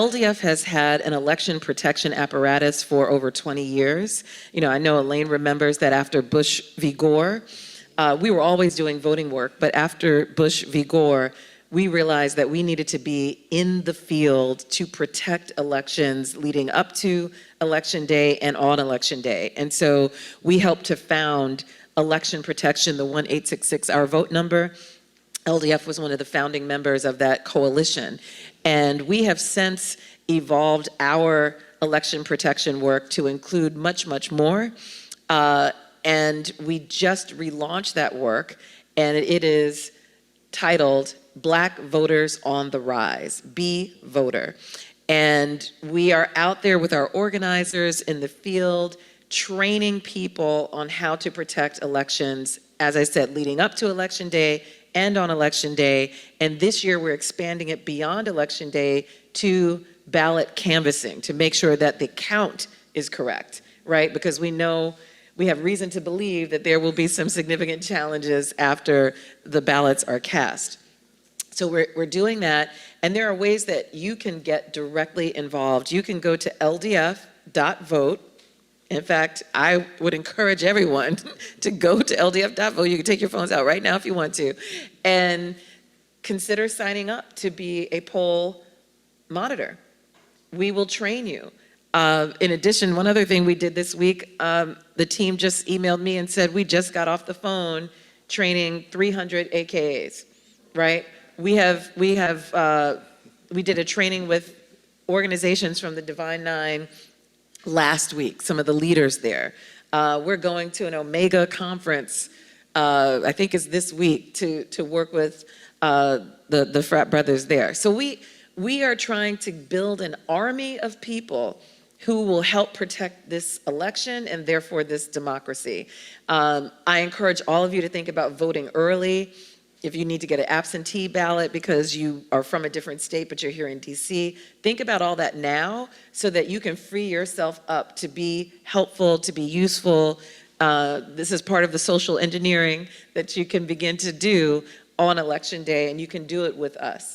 LDF has had an election protection apparatus for over 20 years. You know, I know Elaine remembers that after Bush v. Gore, we were always doing voting work, but after Bush v. Gore, we realized that we needed to be in the field to protect elections leading up to Election Day and on Election Day. And so we helped to found Election Protection, the 1-866 Our Vote number. LDF was one of the founding members of that coalition. And we have since evolved our election protection work to include much, much more. And we just relaunched that work, and it is titled Black Voters on the Rise, Be Voter. And we are out there with our organizers in the field, training people on how to protect elections, as I said, leading up to Election Day and on Election Day. And this year we're expanding it beyond Election Day to ballot canvassing to make sure that the count is correct, right? Because we know, we have reason to believe that there will be some significant challenges after the ballots are cast. So we're doing that, and there are ways that you can get directly involved. You can go to ldf.vote. In fact, I would encourage everyone to go to ldf.vote. You can take your phones out right now if you want to, and consider signing up to be a poll monitor. We will train you. In addition, one other thing we did this week, the team just emailed me and said, we just got off the phone training 300 AKAs, right? We did a training with organizations from the Divine Nine last week, some of the leaders there. We're going to an Omega conference, I think it's this week, to work with the frat brothers there. So we are trying to build an army of people who will help protect this election and therefore this democracy. I encourage all of you to think about voting early. If you need to get an absentee ballot because you are from a different state but you're here in DC, think about all that now so that you can free yourself up to be helpful, to be useful. This is part of the social engineering that you can begin to do on Election Day, and you can do it with us.